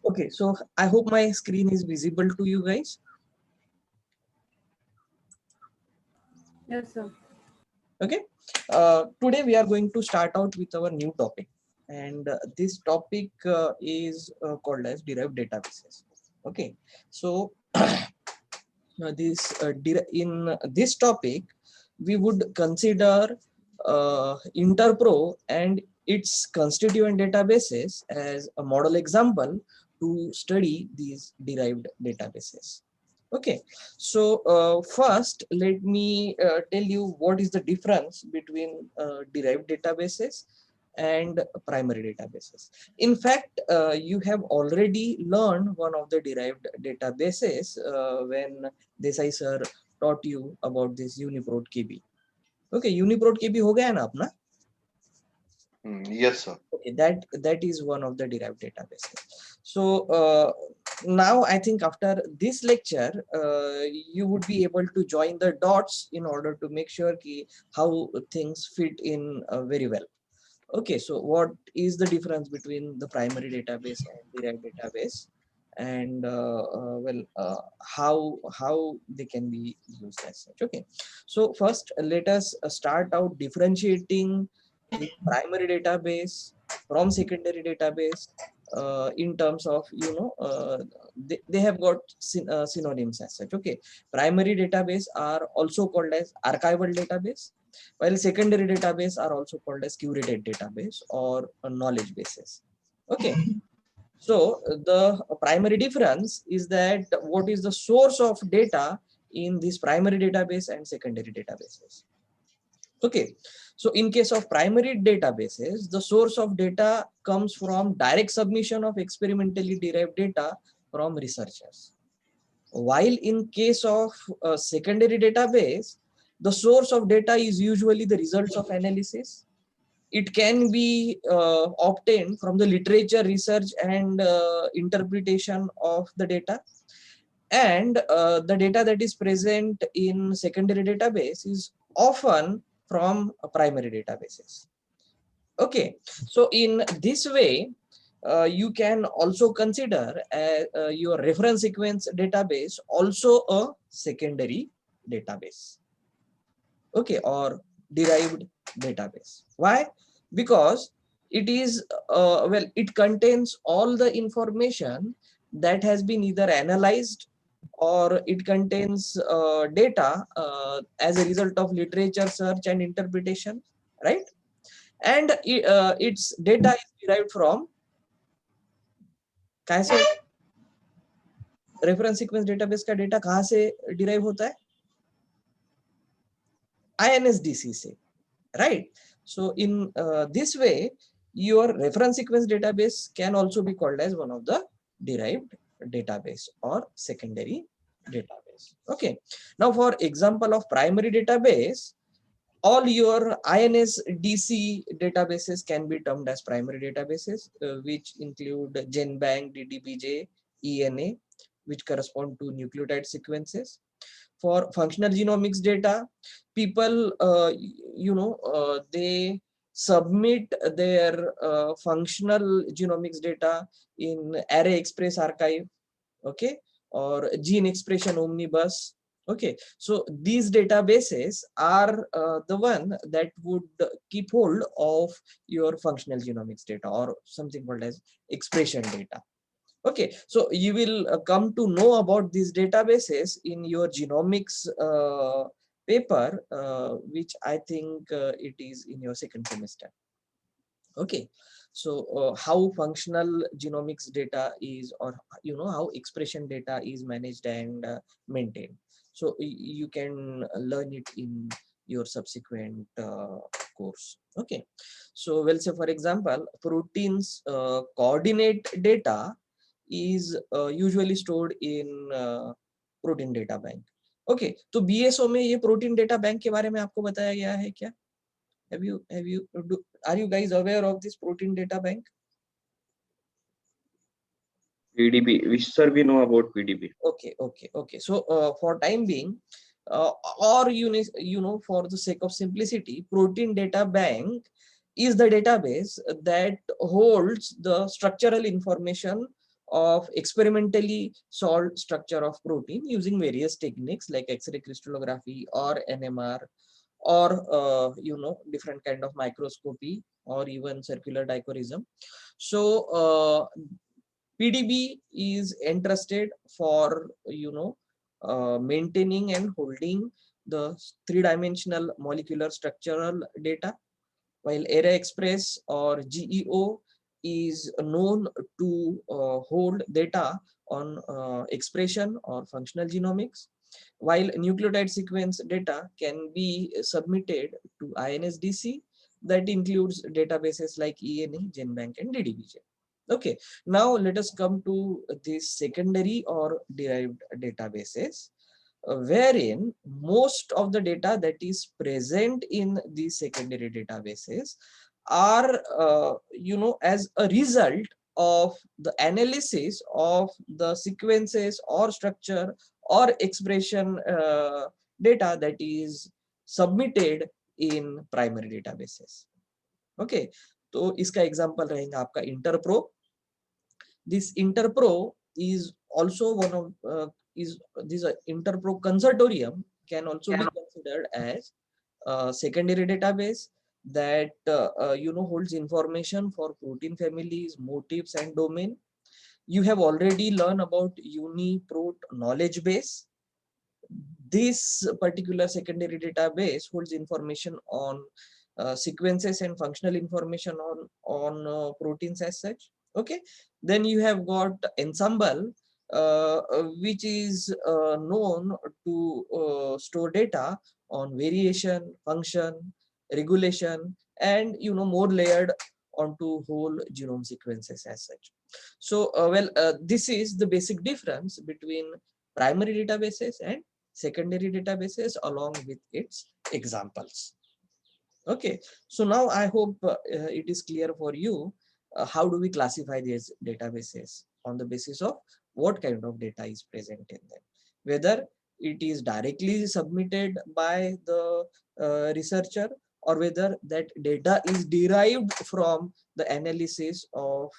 Okay, so I hope my screen is visible to you guys. Yes, sir. Okay, today we are going to start out with our new topic, and this topic is called as derived databases. Okay, so in this topic we would consider Interpro and its constituent databases as a model example to study these derived databases. Okay, so first let me tell you what is the difference between derived databases and primary databases. In fact, you have already learned one of the derived databases when Desai sir taught you about this Uniprot KB. Okay, Uniprot KB हो गया है ना अपना? Yes, sir. Okay, that is one of the derived databases. So now I think after this lecture you would be able to join the dots in order to make sure how things fit in very well. Okay, so what is the difference between the primary database and derived database, and how they can be used as such. Okay, so first let us start out differentiating the primary database from secondary database in terms of they have got synonyms as such. Okay, primary database are also called as archival database, while secondary database are also called as curated database or a knowledge bases. Okay, so the primary difference is that what is the source of data in this primary database and secondary databases. Okay, so in case of primary databases, the source of data comes from direct submission of experimentally derived data from researchers. While in case of a secondary database, the source of data is usually the results of analysis. It can be obtained from the literature research and interpretation of the data. And the data that is present in secondary database is often from primary databases. Okay, so in this way, you can also consider your reference sequence database also a secondary database. Okay, or derived database. Why? Because it is it contains all the information that has been either analyzed, or it contains data as a result of literature search and interpretation, right? And its data is derived from कैसे reference sequence database का data कहाँ से derive होता है? INSDC से, right? So in this way, your reference sequence database can also be called as one of the derived database or secondary database. Okay, now for example of primary database, all your INSDC databases can be termed as primary databases, which include GenBank, DDBJ, ENA, which correspond to nucleotide sequences. For functional genomics data, people, they submit their functional genomics data in Array Express archive, okay, or Gene Expression Omnibus. Okay, so these databases are the one that would keep hold of your functional genomics data or something called as expression data. Okay, so you will come to know about these databases in your genomics paper, which I think it is in your second semester. Okay, so how functional genomics data is, or how expression data is managed and maintained. So you can learn it in your subsequent course. Okay, so we'll say for example, proteins coordinate data is usually stored in protein data bank. Okay, तो BSO में ये protein data bank के बारे में आपको बताया गया है क्या? Are you guys aware of this protein data bank? PDB, which sir we know about PDB. Okay. So for time being, uh, or for the sake of simplicity, protein data bank is the database that holds the structural information of experimentally solved structure of protein using various techniques like X-ray crystallography or NMR, or different kind of microscopy, or even circular dichorism. So PDB is entrusted for maintaining and holding the three-dimensional molecular structural data, while Array Express or GEO is known to hold data on expression or functional genomics, while nucleotide sequence data can be submitted to INSDC, that includes databases like ENA, GenBank, and DDBJ. Okay, now let us come to these secondary or derived databases, wherein most of the data that is present in these secondary databases are as a result of the analysis of the sequences or structure or expression data that is submitted in primary databases. Okay, तो इसका example रहेगा आपका इंटरप्रो. This interpro is also one of is this interpro consortium can also be considered as a secondary database that holds information for protein families, motifs, and domain. You have already learned about UniProt knowledge base. This particular secondary database holds information on sequences and functional information on proteins as such. Okay, then you have got ensemble, which is known to store data on variation, function, regulation, and more layered onto whole genome sequences as such. So this is the basic difference between primary databases and secondary databases along with its examples. Okay, so now I hope it is clear for you how do we classify these databases on the basis of what kind of data is present in them, whether it is directly submitted by the researcher, or whether that data is derived from the analysis of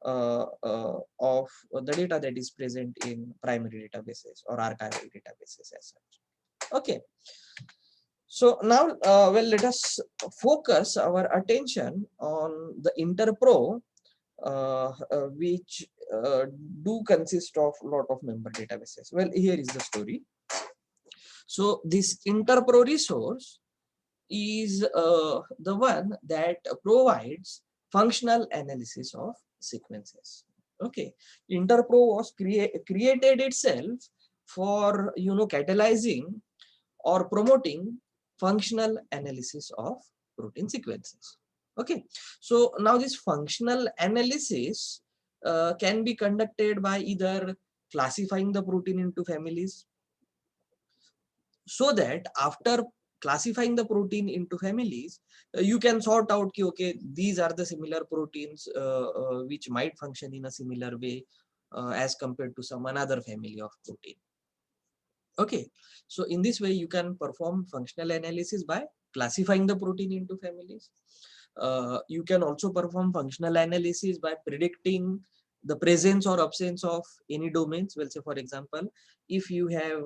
the data that is present in primary databases or archival databases as such. Okay, so now let us focus our attention on the interpro, which do consist of a lot of member databases. Well, here is the story. So this interpro resource is the one that provides functional analysis of sequences. Okay, interpro was created itself for catalyzing or promoting functional analysis of protein sequences. Okay, so now this functional analysis can be conducted by either classifying the protein into families, so that after classifying the protein into families, you can sort out okay, these are the similar proteins which might function in a similar way as compared to some another family of protein. Okay, so in this way you can perform functional analysis by classifying the protein into families. You can also perform functional analysis by predicting the presence or absence of any domains. Well, say for example, if you have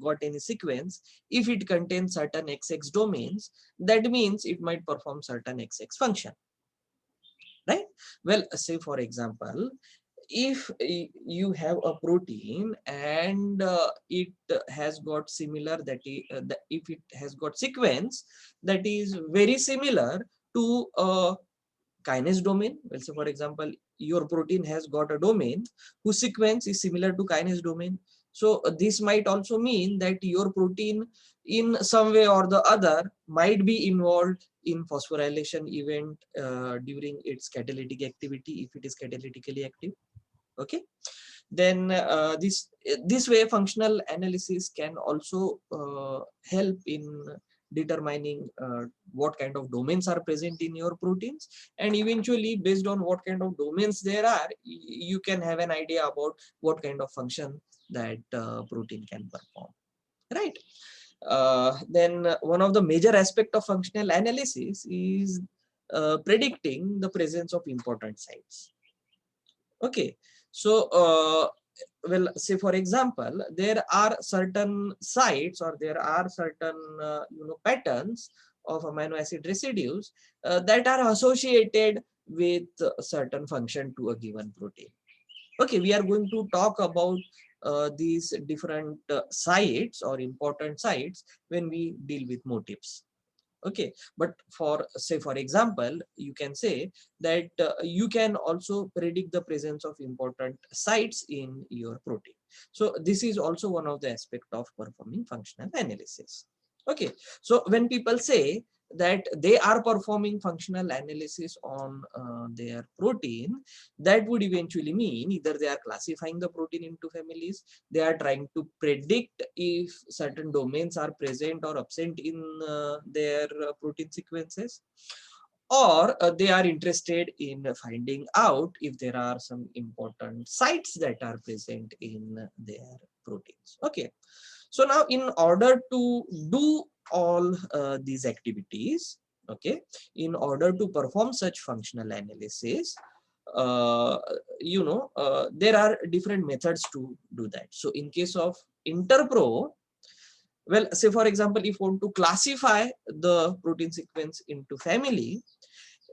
got any sequence, if it contains certain XX domains, that means it might perform certain XX function, right? Well, say for example, if you have a protein and it has got similar if it has got sequence that is very similar to a kinase domain. Well, say for example, your protein has got a domain whose sequence is similar to kinase domain. So this might also mean that your protein in some way or the other might be involved in phosphorylation event during its catalytic activity, if it is catalytically active. Okay, then this way functional analysis can also help in determining what kind of domains are present in your proteins, and eventually based on what kind of domains there are, you can have an idea about what kind of function that protein can perform, right? Then one of the major aspect of functional analysis is predicting the presence of important sites. Okay, so well, say for example, there are certain sites or there are certain patterns of amino acid residues that are associated with a certain function to a given protein. Okay, we are going to talk about these different sites or important sites when we deal with motifs. Okay, but for say for example, you can say that you can also predict the presence of important sites in your protein. So this is also one of the aspect of performing functional analysis. Okay, so when people say that they are performing functional analysis on their protein, that would eventually mean either they are classifying the protein into families, they are trying to predict if certain domains are present or absent in their protein sequences, or they are interested in finding out if there are some important sites that are present in their proteins. Okay, so now in order to do all these activities, okay, in order to perform such functional analysis, uh, there are different methods to do that. So in case of interpro, well, say for example, if you want to classify the protein sequence into family,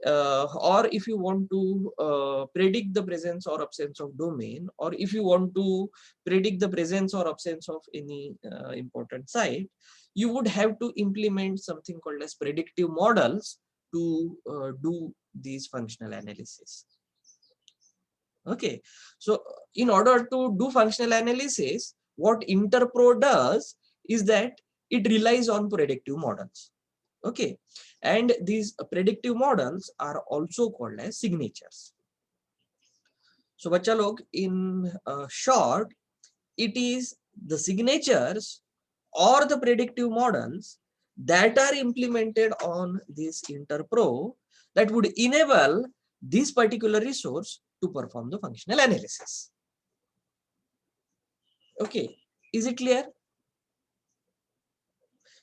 or if you want to predict the presence or absence of domain, or if you want to predict the presence or absence of any important site, you would have to implement something called as predictive models to do these functional analysis. Okay, so in order to do functional analysis, what interpro does is that it relies on predictive models. Okay, and these predictive models are also called as signatures. So bacha log, in short, it is the signatures or the predictive models that are implemented on this interpro that would enable this particular resource to perform the functional analysis. Okay, is it clear?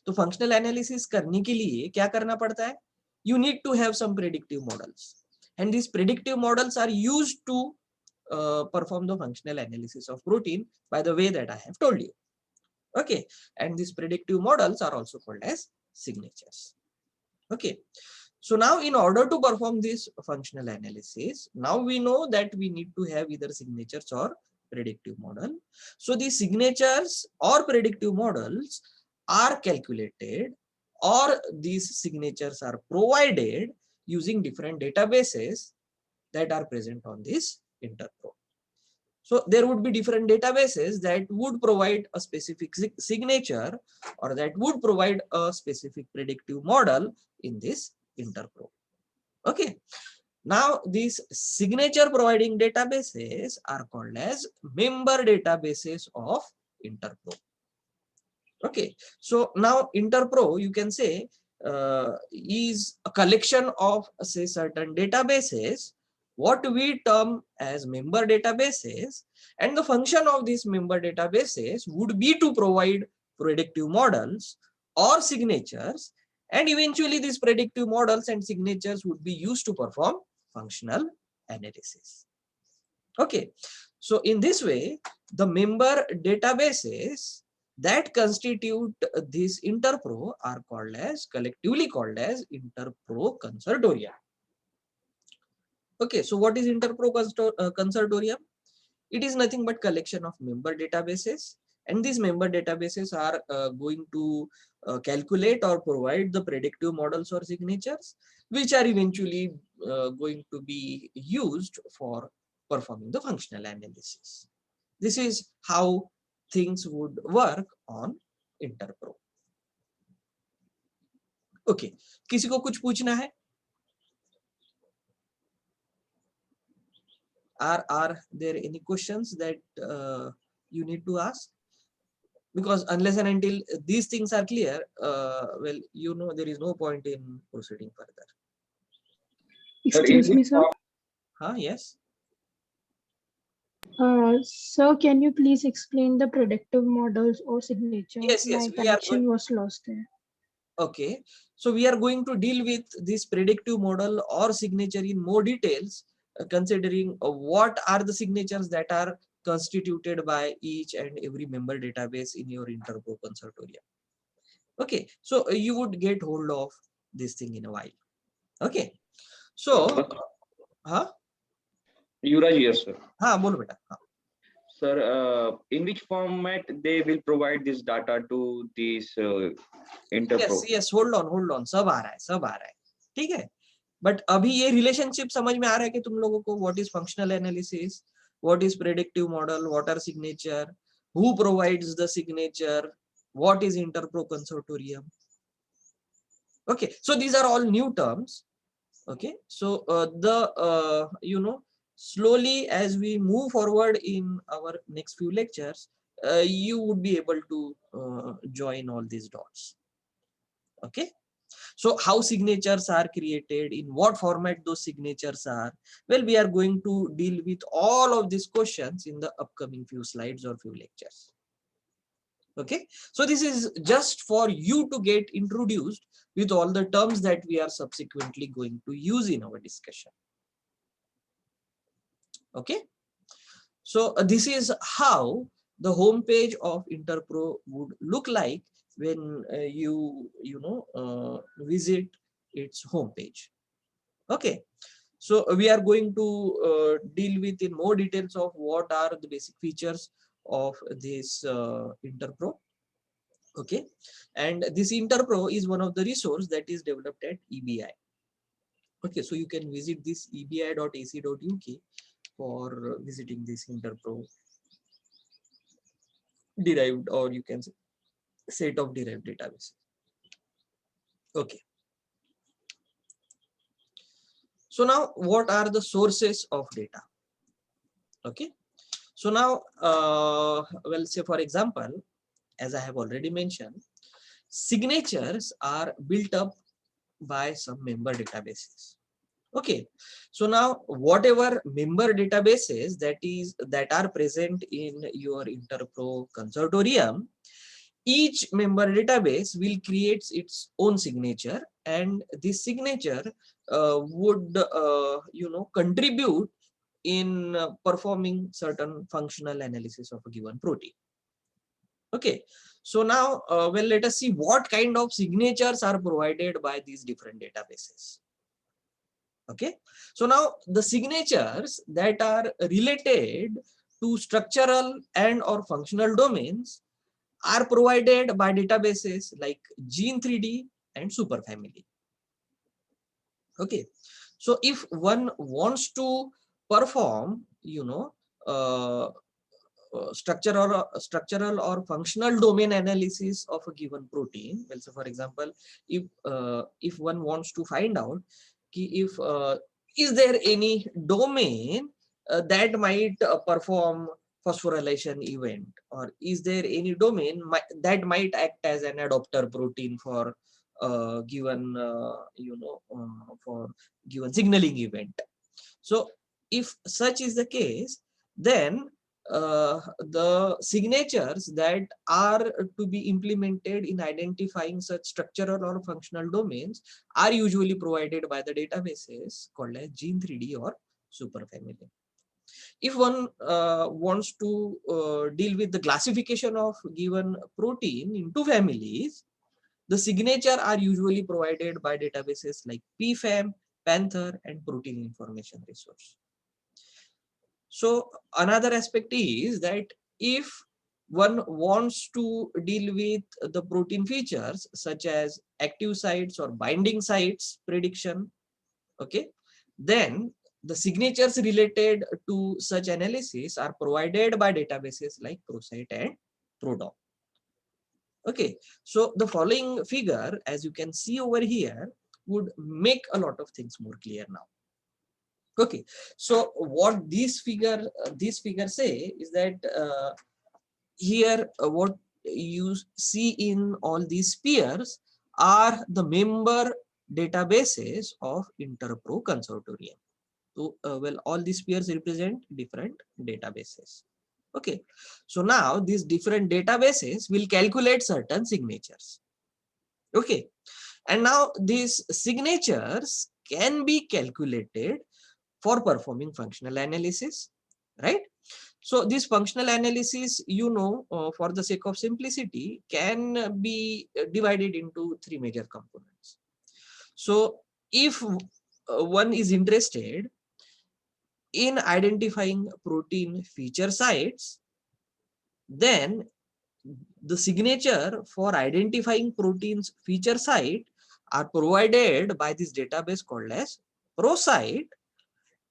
तो functional analysis करने के लिए क्या करना पड़ता है? You need to have some predictive models, and these predictive models are used to perform the functional analysis of protein by the way that I have told you. Okay, and these predictive models are also called as signatures. Okay, so now in order to perform this functional analysis, now we know that we need to have either signatures or predictive model. So these signatures or predictive models are calculated, or these signatures are provided using different databases that are present on this interpro. So there would be different databases that would provide a specific signature, or that would provide a specific predictive model in this interpro. Okay, now these signature providing databases are called as member databases of interpro. Okay, so now interpro, you can say, is a collection of, say, certain databases, what we term as member databases, and the function of these member databases would be to provide predictive models or signatures, and eventually these predictive models and signatures would be used to perform functional analysis. Okay, so in this way, the member databases that constitute this interpro are collectively called as interpro consortium. Okay, so what is interpro consortium? It is nothing but collection of member databases, and these member databases are going to calculate or provide the predictive models or signatures, which are eventually going to be used for performing the functional analysis. This is how things would work on interpro. Okay, किसी को कुछ पूछना है? Are there any questions that you need to ask? Because unless and until these things are clear, well, there is no point in proceeding further. Excuse me, sir. Yes. Sir, can you please explain the predictive models or signature? Yes, My yes, we are going. connection was lost there. Okay, so we are going to deal with this predictive model or signature in more details, considering what are the signatures that are constituted by each and every member database in your Interpro consortium. Okay, so you would get hold of this thing in a while. Okay, so huh? Yuvraj here, sir. हाँ बोलो बेटा हाँ. Sir, in which format they will provide this data to this Yes, Interpro? yes, hold on, सब आ रहा है, सब आ रहा है, ठीक है. बट अभी ये रिलेशनशिप समझ में आ रहा है कि तुम लोगों को what is functional analysis, what is predictive model, what are signature, who provides the signature, what is interpro consortium. Okay, so these are all new terms. Okay, so slowly as we move forward in our next few lectures, you would be able to join all these dots. Okay, so how signatures are created, in what format those signatures are, well, we are going to deal with all of these questions in the upcoming few slides or few lectures. Okay, so this is just for you to get introduced with all the terms that we are subsequently going to use in our discussion. Okay, so this is how the home page of Interpro would look like when visit its home page. Okay, so we are going to deal with in more details of what are the basic features of this Interpro. Okay, and this Interpro is one of the resource that is developed at EBI. Okay, so you can visit this ebi.ac.uk for visiting this Interpro derived, or you can say set of derived databases. Okay, so now what are the sources of data? Okay, so now well, say for example, as I have already mentioned, signatures are built up by some member databases. Okay, so now whatever member databases that are present in your Interpro consortium, each member database will create its own signature, and this signature would contribute in performing certain functional analysis of a given protein. Okay, so now well, let us see what kind of signatures are provided by these different databases. Okay, so now the signatures that are related to structural and or functional domains are provided by databases like Gene3D and Superfamily. Okay, so if one wants to perform uh, structural or functional domain analysis of a given protein, well, so for example, if one wants to find out if is there any domain that might perform phosphorylation event, or is there any domain that might act as an adopter protein for given for given signaling event. So if such is the case, then the signatures that are to be implemented in identifying such structural or functional domains are usually provided by the databases called as Gene3D or Superfamily. If one wants to deal with the classification of given protein into families, the signature are usually provided by databases like PFAM, Panther, and Protein Information Resource. So another aspect is that if one wants to deal with the protein features such as active sites or binding sites prediction, okay, then the signatures related to such analysis are provided by databases like ProSite and ProDoc. Okay, so the following figure, as you can see over here, would make a lot of things more clear now. Okay, so what these figures say is that here what you see in all these spheres are the member databases of Interpro consortium. So well, all these pairs represent different databases. Okay, so now these different databases will calculate certain signatures. Okay, and now these signatures can be calculated for performing functional analysis, right? So this functional analysis, for the sake of simplicity, can be divided into three major components. So if one is interested in identifying protein feature sites, then the signature for identifying proteins feature site are provided by this database called as ProSite,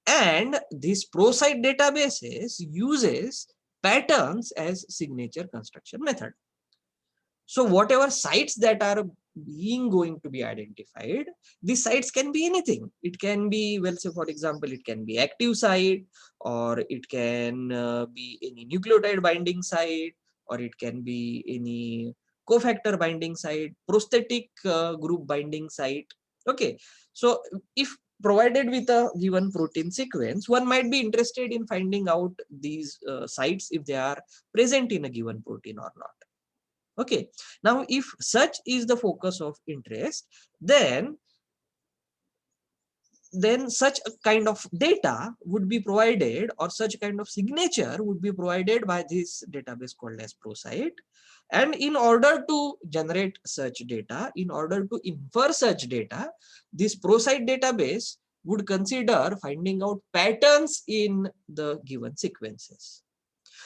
and this ProSite databases uses patterns as signature construction method. So whatever sites that are being going to be identified, these sites can be anything. It can be, well, say for example, it can be active site, or it can be any nucleotide binding site, or it can be any cofactor binding site, prosthetic group binding site. Okay, so if provided with a given protein sequence, one might be interested in finding out these sites if they are present in a given protein or not. Okay, now if such is the focus of interest, then such a kind of data would be provided, or such kind of signature would be provided by this database called as ProSite. And in order to generate such data, in order to infer such data, this ProSite database would consider finding out patterns in the given sequences.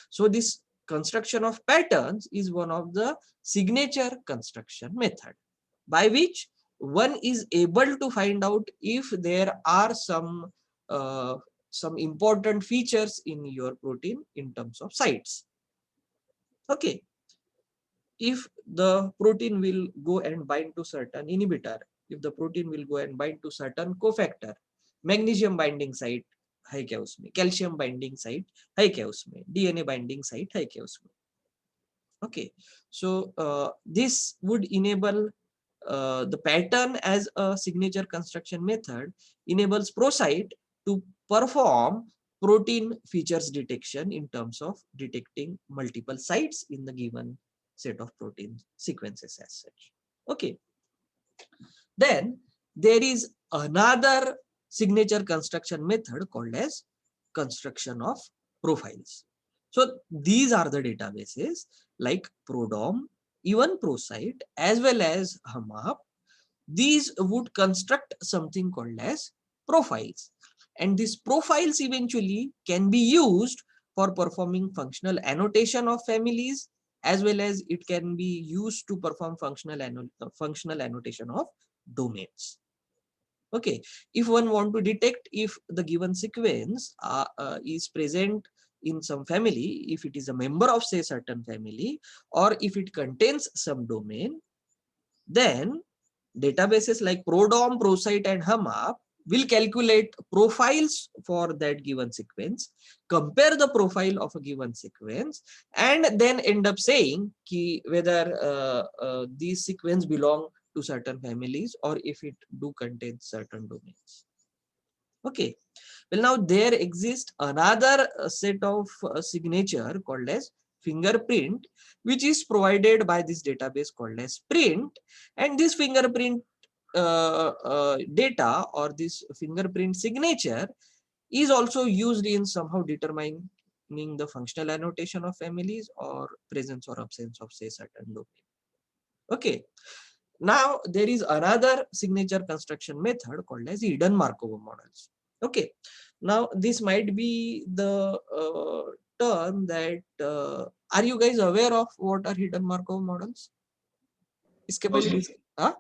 So this construction of patterns is one of the signature construction method, by which one is able to find out if there are some important features in your protein in terms of sites. Okay, if the protein will go and bind to certain inhibitor, if the protein will go and bind to certain cofactor, magnesium binding site है क्या उसमें, calcium binding site है क्या उसमें, DNA binding site है क्या उसमें. Okay, so this would enable the pattern as a signature construction method enables ProSite to perform protein features detection in terms of detecting multiple sites in the given set of protein sequences as such. Okay, then there is another signature construction method called as construction of profiles. So these are the databases like Prodom, even ProSite, as well as HAMAP. These would construct something called as profiles. And these profiles eventually can be used for performing functional annotation of families, as well as it can be used to perform functional annotation of domains. Okay, if one want to detect if the given sequence is present in some family, if it is a member of say certain family, or if it contains some domain, then databases like Prodom, ProSite, and HAMAP will calculate profiles for that given sequence, compare the profile of a given sequence, and then end up saying whether these sequence belong to certain families or if it do contain certain domains. Okay, well, now there exists another set of signature called as fingerprint, which is provided by this database called as print. And this fingerprint data, or this fingerprint signature, is also used in somehow determining the functional annotation of families or presence or absence of say certain domain. Okay, now there is another signature construction method called as hidden Markov models. Okay, now this might be the term that are you guys aware of what are hidden Markov models? इसके No, पहले sir. हाँ?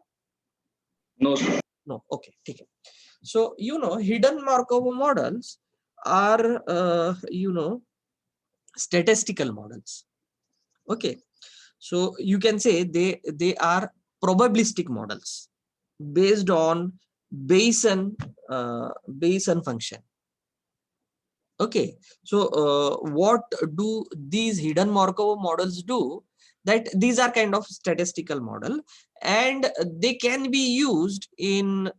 No, sir. No, okay, ठीक है. So hidden Markov models are statistical models. Okay, so you can say they are probabilistic models based on Bayesian function. Okay, so what do these hidden Markov models do? That these are kind of statistical model, and they can be used in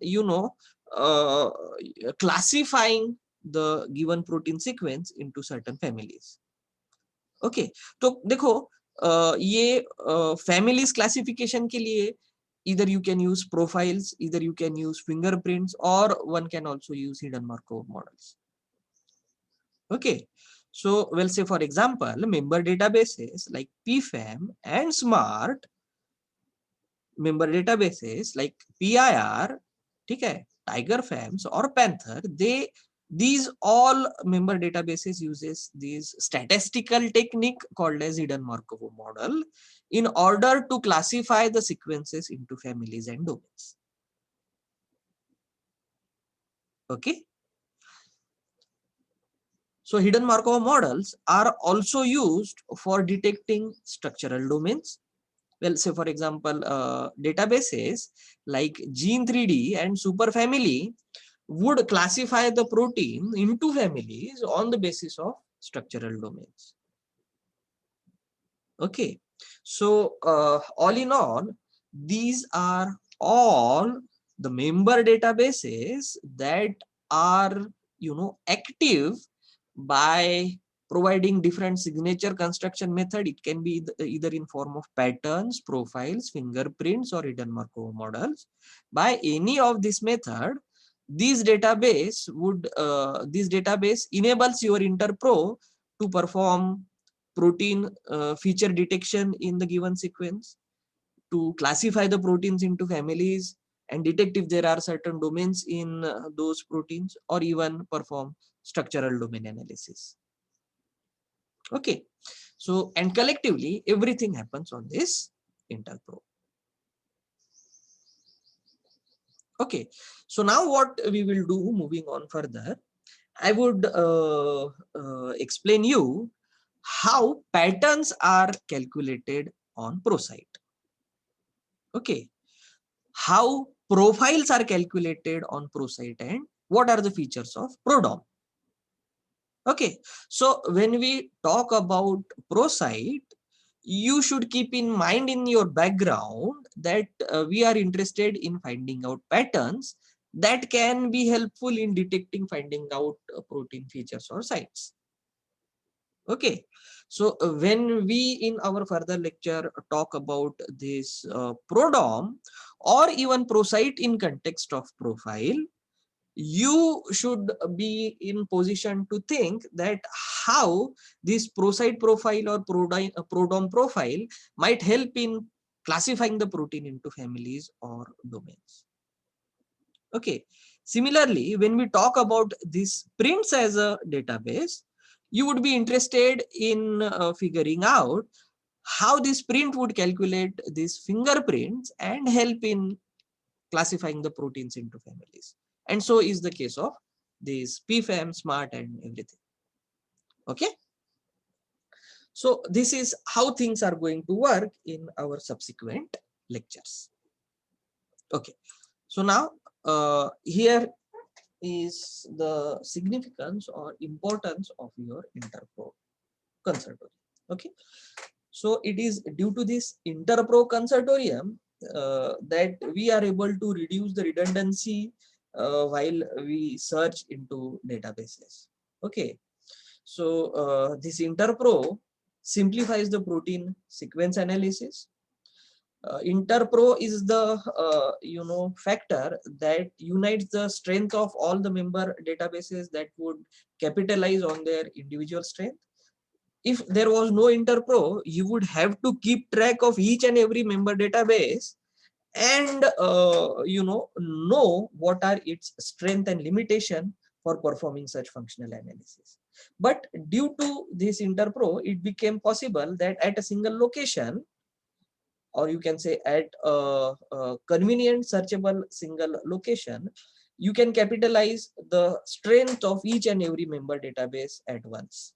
classifying the given protein sequence into certain families. Okay, तो देखो ये families classification के लिए either you can use profiles, either you can use fingerprints, or one can also use hidden Markov models. Okay, so we'll say for example member databases like PFAM and SMART, member databases like PIR, ठीक है, Tiger FAMs or Panther, these all member databases uses this statistical technique called as hidden Markov model in order to classify the sequences into families and domains. Okay, so hidden Markov models are also used for detecting structural domains. Well, say for example, databases like Gene3D and Superfamily would classify the protein into families on the basis of structural domains. Okay, so all in all, these are all the member databases that are, you know, active by providing different signature construction method. It can be either in form of patterns, profiles, fingerprints, or hidden Markov models. By any of this method, this database enables your interpro to perform protein feature detection in the given sequence, to classify the proteins into families and detect if there are certain domains in those proteins, or even perform structural domain analysis. Okay, so and collectively everything happens on this interpro. Okay, so now what we will do moving on further, I would explain you how patterns are calculated on ProSite. Okay, how profiles are calculated on ProSite and what are the features of ProDOM. Okay, so when we talk about ProSite, you should keep in mind in your background that we are interested in finding out patterns that can be helpful in detecting, finding out protein features or sites. Okay, so when we in our further lecture talk about this ProDOM or even ProSite in context of profile, you should be in position to think that how this ProSite profile or ProDOM profile might help in classifying the protein into families or domains. Okay, similarly, when we talk about this prints as a database, you would be interested in figuring out how this print would calculate these fingerprints and help in classifying the proteins into families. And so is the case of these PFAM, SMART, and everything. Okay, so this is how things are going to work in our subsequent lectures. Okay, so now here is the significance or importance of your interpro conservatory. Okay, so it is due to this interpro conservatorium that we are able to reduce the redundancy while we search into databases. Okay, so this interpro simplifies the protein sequence analysis. Interpro is the factor that unites the strength of all the member databases that would capitalize on their individual strength. If there was no interpro, you would have to keep track of each and every member database and know what are its strength and limitation for performing such functional analysis. But due to this interpro, it became possible that at a single location, or you can say at a convenient searchable single location, you can capitalize the strength of each and every member database at once.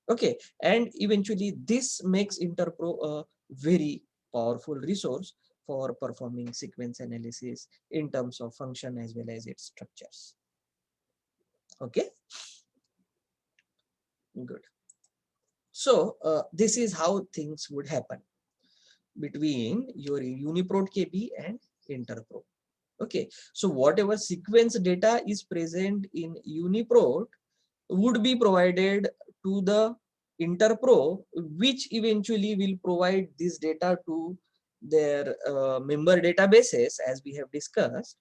Okay, and eventually this makes interpro a very powerful resource for performing sequence analysis in terms of function as well as its structures. Okay, good. So this is how things would happen between your UniProt KB and interpro. Okay, so whatever sequence data is present in UniProt would be provided to the interpro, which eventually will provide this data to their member databases. As we have discussed,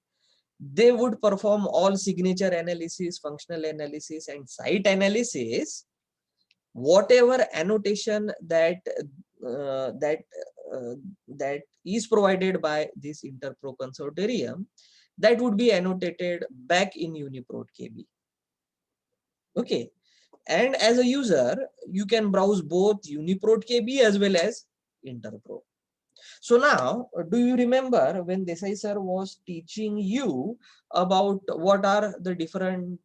they would perform all signature analysis, functional analysis, and site analysis. Whatever annotation that uh, that is provided by this interpro consortium, that would be annotated back in UniProt KB. Okay, and as a user, you can browse both UniProt KB as well as Interpro. So now, do you remember when Desai sir was teaching you about what are the different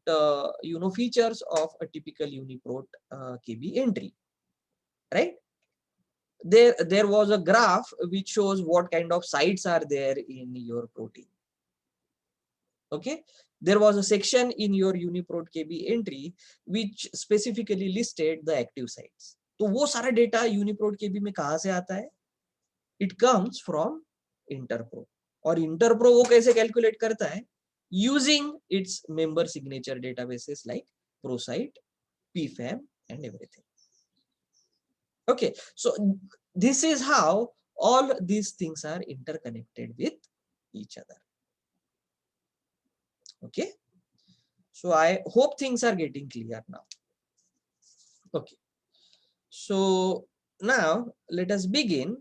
features of a typical UniProt KB entry, right? There was a graph which shows what kind of sites are there in your protein. Okay, there was a section in your UniProt KB entry which specifically listed the active sites. तो वो सारा data UniProt KB में कहाँ से आता है? It comes from Interpro. और Interpro वो कैसे कैलकुलेट करता है? Using its member signature databases like ProSite, PFAM, and everything. Okay, so this is how all these things are interconnected with each other. Okay, so I hope things are getting clear now. Okay, so now let us begin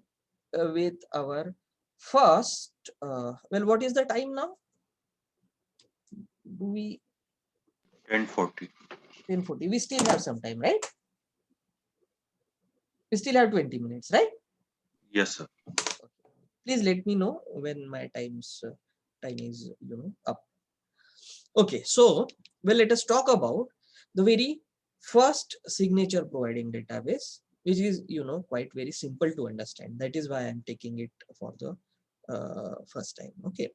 with our first well, what is the time now? Do we 10:40. 10:40? We still have some time, right? We still have 20 minutes, right? Yes, sir. Please let me know when my time is up. Okay, so well, let us talk about the very first signature providing database, which is quite very simple to understand. That is why I'm taking it for the first time. Okay,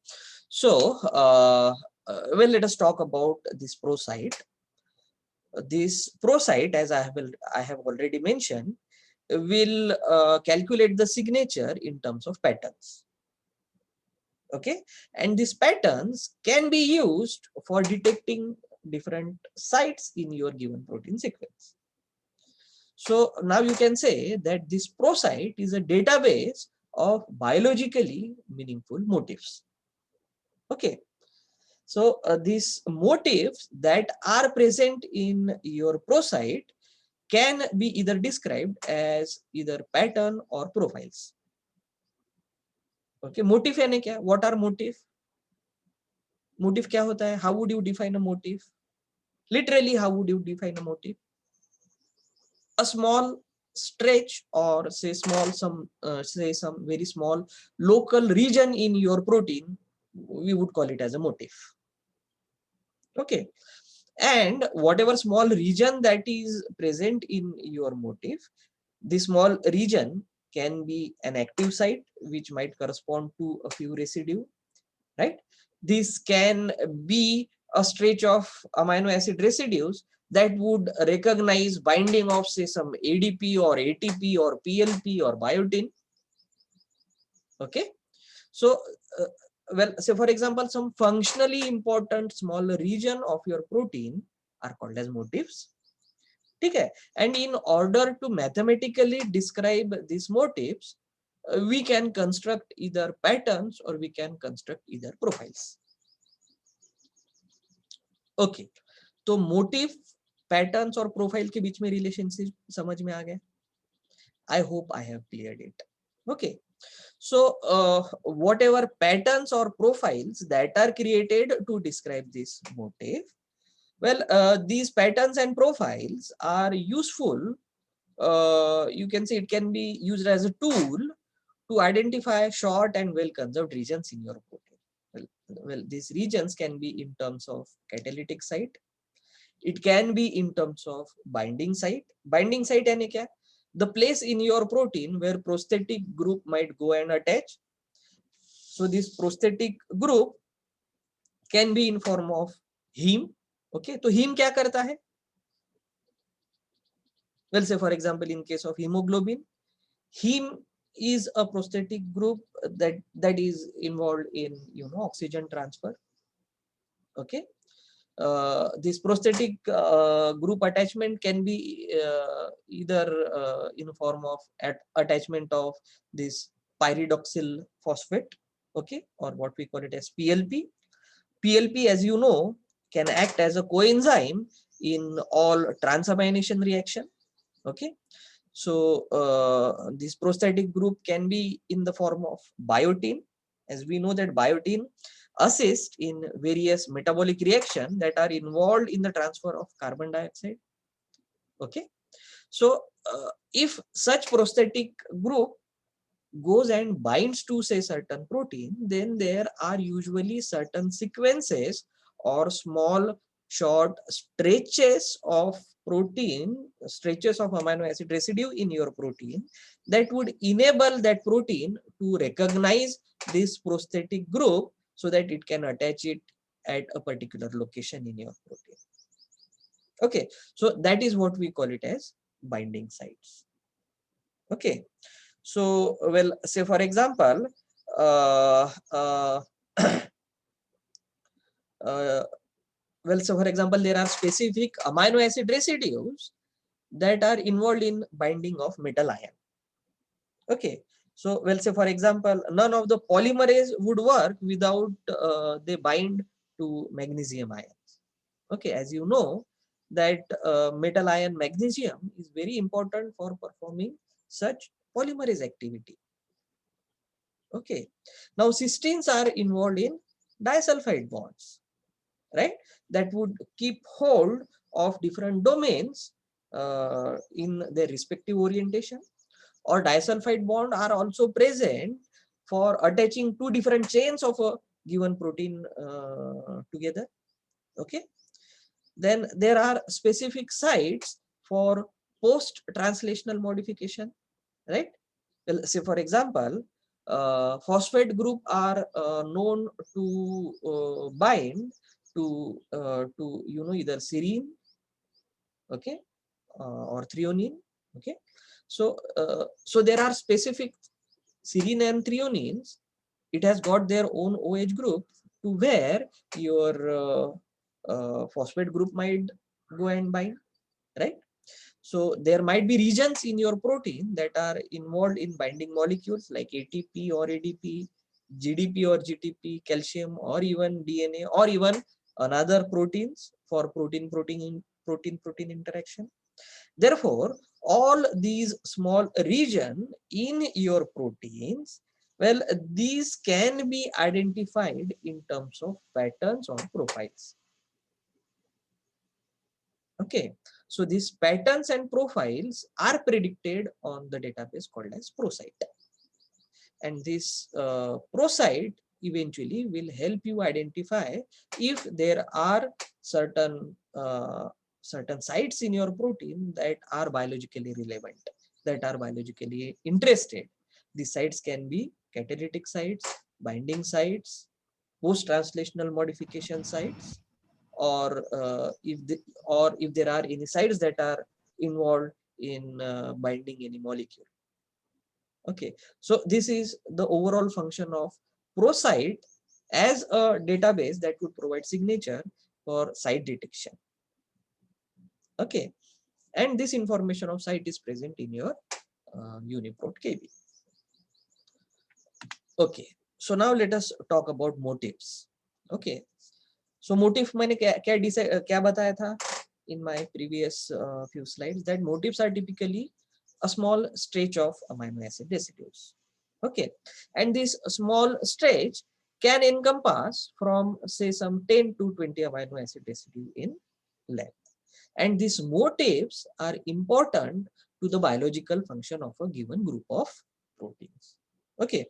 so well, let us talk about this ProSite. This ProSite, as I have already mentioned, will calculate the signature in terms of patterns. Okay, and these patterns can be used for detecting different sites in your given protein sequence. So now you can say that this ProSite is a database of biologically meaningful motifs. Okay, so these motifs that are present in your ProSite can be either described as either pattern or profiles. Okay, motif यानी क्या? What are motif? Motif क्या होता है? How would you define a motif? Literally, how would you define a motif? A small stretch, or say some very small local region in your protein, we would call it as a motif. Okay, and whatever small region that is present in your motif, this small region can be an active site which might correspond to a few residue, right? This can be a stretch of amino acid residues that would recognize binding of say some ADP or ATP or PLP or biotin. Okay, so well, say for example, some functionally important small region of your protein are called as motifs. Okay, and in order to mathematically describe these motifs, we can construct either patterns or we can construct either profiles. Okay, तो motive, patterns और profile के बीच में relationship समझ में आ गया? I hope I have cleared it. Okay, so whatever patterns or profiles that are created to describe this motif, well, these patterns and profiles are useful. You can say it can be used as a tool to identify short and well conserved regions in your protein. Well, these regions can be in terms of catalytic site. It can be in terms of binding site. Binding site यानी क्या? The place in your protein where prosthetic group might go and attach. So this prosthetic group can be in form of heme. Okay, तो heme क्या करता है? Well, say for example, in case of hemoglobin, heme is a prosthetic group that is involved in, you know, oxygen transfer. Okay. This prosthetic group attachment can be either in the form of attachment of this pyridoxal phosphate, okay, or what we call it as PLP. PLP, as you know, can act as a coenzyme in all transamination reaction. Okay, so this prosthetic group can be in the form of biotin, as we know that biotin assist in various metabolic reactions that are involved in the transfer of carbon dioxide. Okay, so if such prosthetic group goes and binds to say certain protein, then there are usually certain sequences or small short stretches of protein, stretches of amino acid residue in your protein that would enable that protein to recognize this prosthetic group so that it can attach it at a particular location in your protein. Okay, so that is what we call it as binding sites. Okay, so well, say for example, uh, uh, uh, well, so for example, there are specific amino acid residues that are involved in binding of metal ion. Okay, so well, say for example, none of the polymerase would work without they bind to magnesium ions. Okay, as you know that metal ion magnesium is very important for performing such polymerase activity. Okay, now cysteines are involved in disulfide bonds, right? That would keep hold of different domains in their respective orientation. Or disulfide bond are also present for attaching two different chains of a given protein together. Okay, then there are specific sites for post translational modification, right? Well, say for example, phosphate group are known to bind to you know, either serine, okay, or threonine. Okay, so so there are specific serine and threonines. It has got their own OH group to where your phosphate group might go and bind, right? So there might be regions in your protein that are involved in binding molecules like ATP or ADP, GDP or GTP, calcium, or even DNA, or even another proteins for protein-protein interaction. Therefore, all these small region in your proteins, well, these can be identified in terms of patterns or profiles. Okay, so these patterns and profiles are predicted on the database called as ProSite, and this ProSite eventually will help you identify if there are certain certain sites in your protein that are biologically relevant, that are biologically interested. These sites can be catalytic sites, binding sites, post-translational modification sites, or if there are any sites that are involved in binding any molecule. Okay, so this is the overall function of ProSite as a database that would provide signature for site detection. Okay, and this information of site is present in your UniProt KB. Okay, so now let us talk about motifs. Okay, so motif मैंने क्या बताया था in my previous few slides, that motifs are typically a small stretch of amino acid residues. Okay, and this small stretch can encompass from say some 10 to 20 amino acid residue in length, and these motifs are important to the biological function of a given group of proteins. Okay,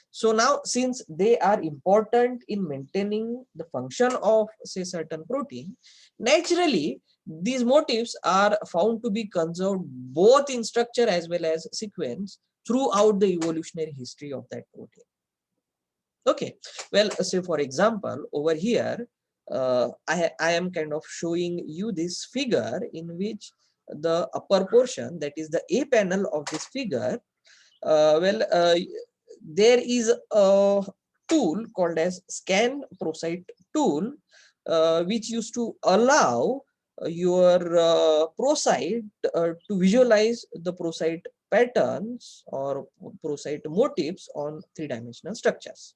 so now since they are important in maintaining the function of say certain protein, naturally these motifs are found to be conserved both in structure as well as sequence throughout the evolutionary history of that protein. Okay, well, say for example, over here, I am kind of showing you this figure in which the upper portion, that is the A panel of this figure, There is a tool called as scan prosite tool, which used to allow your prosite to visualize the prosite patterns or prosite motifs on three-dimensional structures.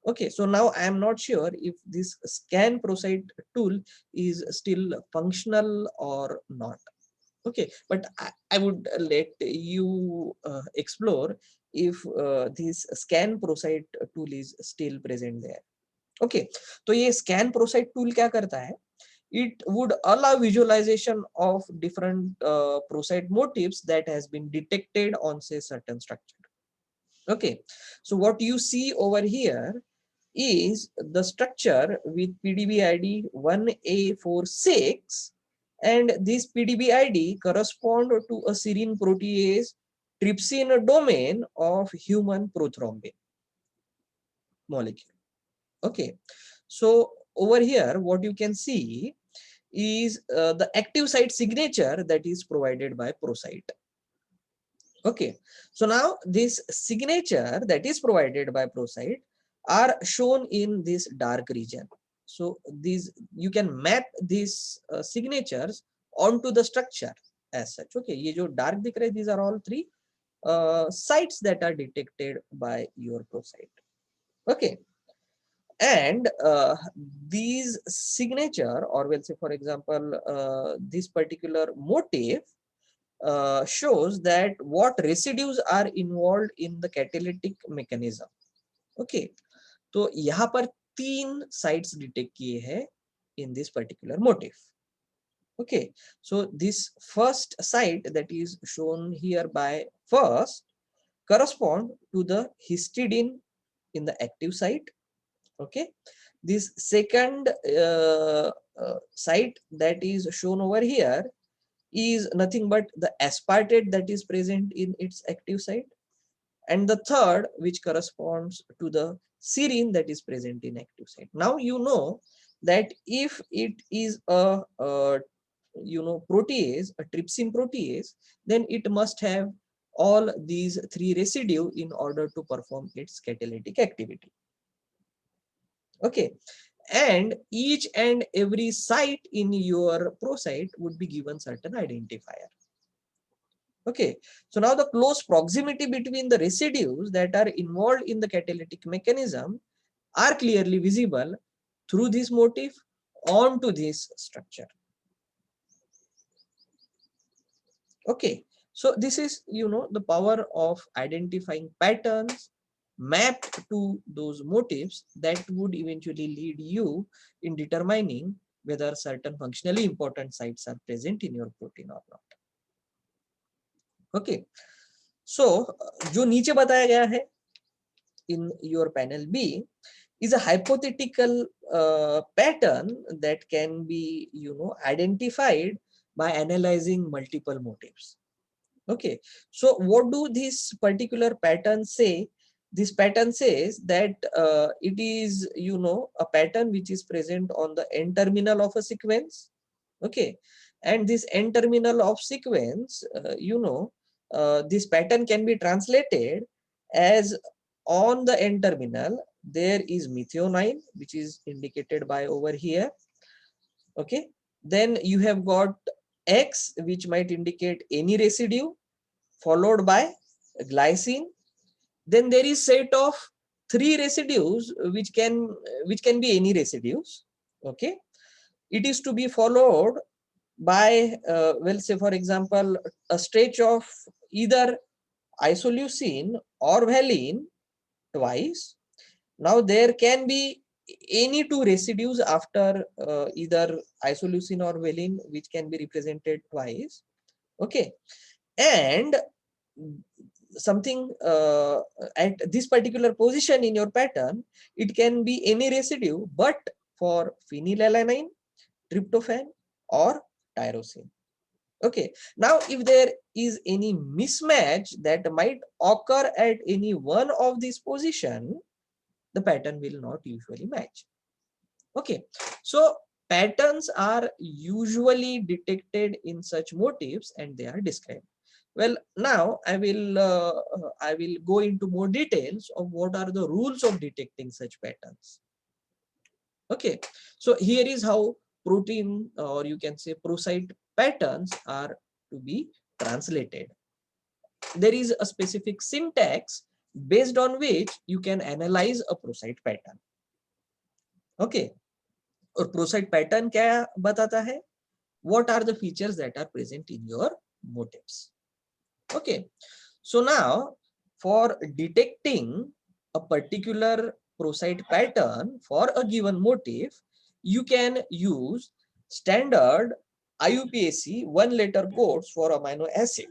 Okay, so now I am not sure if this scan prosite tool is still functional or not. Okay, but I would let you explore if this scan prosite tool is still present there. Okay, तो ये scan prosite tool क्या करता है? It would allow visualization of different prosite motifs that has been detected on say certain structure. Okay, so what you see over here is the structure with PDB ID 1A46, and this PDB ID correspond to a serine protease trypsin domain of human prothrombin molecule. Okay, so over here what you can see is the active site signature that is provided by prosite. Okay, so now this signature that is provided by prosite are shown in this dark region. So these you can map these signatures onto the structure as such. Okay, ये जो dark दिख रहे, these are all three sites that are detected by your prosite. Okay, and these signature, or we'll say for example this particular motif shows that what residues are involved in the catalytic mechanism. Okay, तो यहाँ पर तीन sites detect किए हैं in this particular motif. Okay, so this first site that is shown here by first correspond to the histidine in the active site. Okay, this second site that is shown over here is nothing but the aspartate that is present in its active site, and the third which corresponds to the serine that is present in active site. Now you know that if it is a, protease, a trypsin protease, then it must have all these three residue in order to perform its catalytic activity. Okay, and each and every site in your prosite would be given certain identifier. Okay, so now the close proximity between the residues that are involved in the catalytic mechanism are clearly visible through this motif onto this structure. Okay, so this is the power of identifying patterns mapped to those motifs that would eventually lead you in determining whether certain functionally important sites are present in your protein or not. Okay, so जो नीचे बताया गया है in your panel B is a hypothetical pattern that can be identified by analyzing multiple motifs. Okay, so what do this particular pattern say? This pattern says that it is a pattern which is present on the end terminal of a sequence. Okay, and this end terminal of sequence this pattern can be translated as on the end terminal there is methionine, which is indicated by over here. Okay, then you have got X, which might indicate any residue, followed by glycine. Then there is set of three residues which can be any residues. Okay, it is to be followed by well, say for example a stretch of either isoleucine or valine twice. Now there can be any two residues after either isoleucine or valine which can be represented twice. Okay, and something at this particular position in your pattern, it can be any residue but for phenylalanine, tryptophan or tyrosine. Okay, now if there is any mismatch that might occur at any one of these position, the pattern will not usually match. Okay, so patterns are usually detected in such motifs and they are described. Well, now I will go into more details of what are the rules of detecting such patterns. Okay, so here is how protein, or you can say prosite patterns, are to be translated. There is a specific syntax based on which you can analyze a prosite pattern. Okay, और prosite pattern क्या बताता है? What are the features that are present in your motifs? Okay, so now for detecting a particular prosite pattern for a given motif, you can use standard IUPAC one letter codes for amino acid.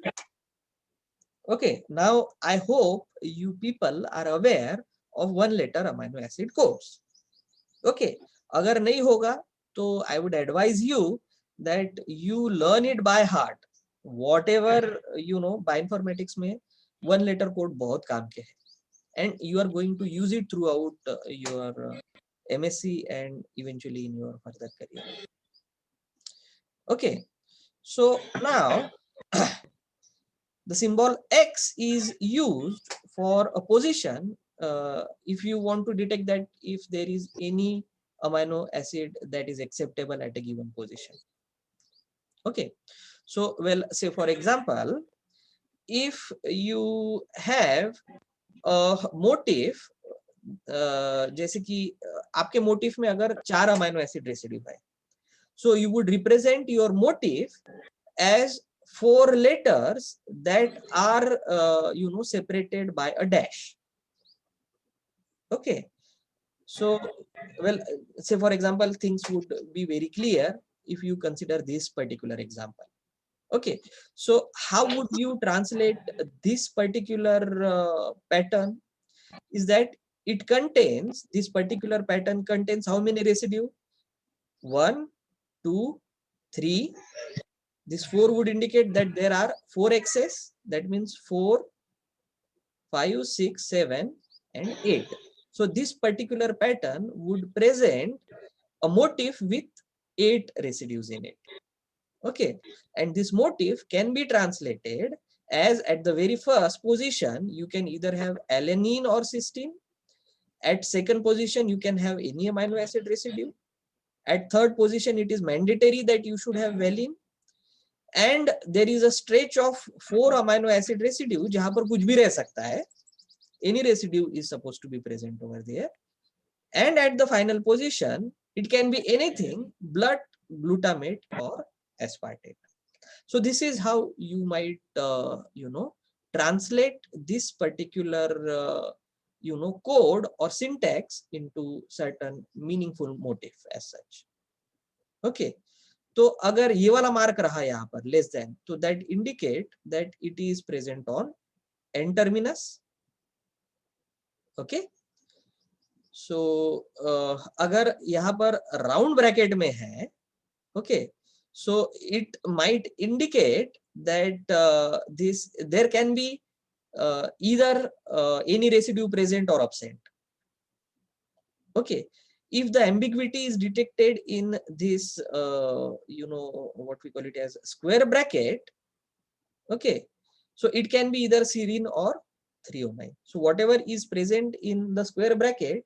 Okay, now I hope you people are aware of one letter amino acid codes. Okay, अगर नहीं होगा तो I would advise you that you learn it by heart. Whatever you know, bioinformatics में one letter code बहुत काम के है, and you are going to use it throughout your MSc and eventually in your further career. Okay, so now the symbol X is used for a position if you want to detect that if there is any amino acid that is acceptable at a given position. Okay, so well, say for example, if you have a motif, जैसे कि आपके motif में अगर 4 amino acid residue है, so you would represent your motif as 4 letters that are separated by a dash. Okay, so well, say for example, things would be very clear if you consider this particular example. Okay, so how would you translate this particular pattern? Is that it contains, this particular pattern contains how many residue? 1, 2, 3. This 4 would indicate that there are 4 X's. That means 4, 5, 6, 7, and 8. So this particular pattern would present a motif with 8 residues in it. Okay, and this motif can be translated as at the very first position you can either have alanine or cysteine. At second position you can have any amino acid residue. At third position it is mandatory that you should have valine. And there is a stretch of 4 amino acid residue जहां पर कुछ भी रह सकता है. Any residue is supposed to be present over there. And at the final position it can be anything, blood, glutamate, or aspartate. So this is how you might translate this particular code or syntax into certain meaningful motif as such. Okay, तो अगर ये वाला mark रहा यहाँ पर less than, तो that indicate that it is present on N terminus. Okay, so अगर यहाँ पर राउंड ब्रैकेट में है, okay, so it might indicate that there can be either any residue present or absent. Okay, if the ambiguity is detected in this what we call it as square bracket, okay, so it can be either serine or threonine. So whatever is present in the square bracket,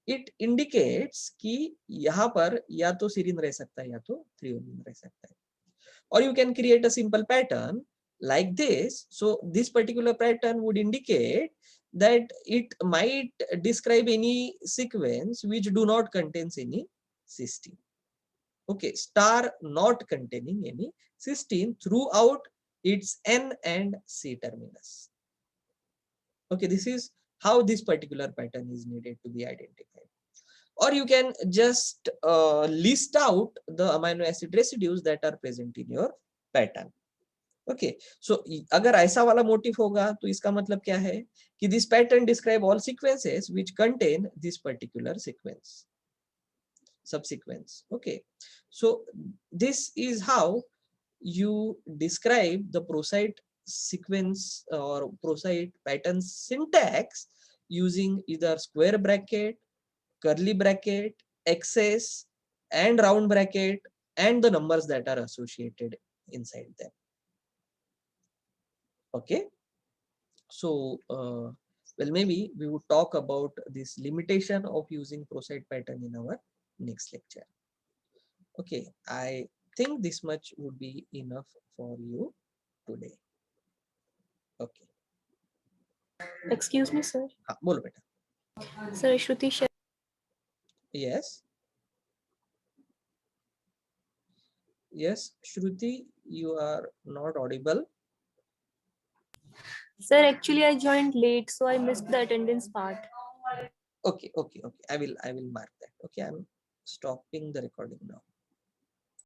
it indicates कि यहाँ पर या तो serine रह सकता है या तो threonine रह सकता है. Or you can create a simple pattern like this. So this particular pattern would indicate that it might describe any sequence which do not contains any cysteine. Okay, star not containing any cysteine throughout its N and C terminus. Okay, this is how this particular pattern is needed to be identified. Or you can just list out the amino acid residues that are present in your pattern. Okay, so अगर ऐसा वाला motif होगा तो इसका मतलब क्या है कि this pattern describe all sequences which contain this particular sequence, subsequence. Okay, so this is how you describe the prosite sequence or prosite pattern syntax using either square bracket, curly bracket, XS, and round bracket, and the numbers that are associated inside them. Okay, so well, maybe we would talk about this limitation of using prosite pattern in our next lecture. Okay, I think this much would be enough for you today. Okay. Excuse me, sir. हाँ, बोलो बेटा. Sir, Shruti Yes. Yes, Shruti, you are not audible. Sir, actually I joined late, so I missed the attendance part. Okay, okay, okay. I will mark that. Okay, I'm stopping the recording now.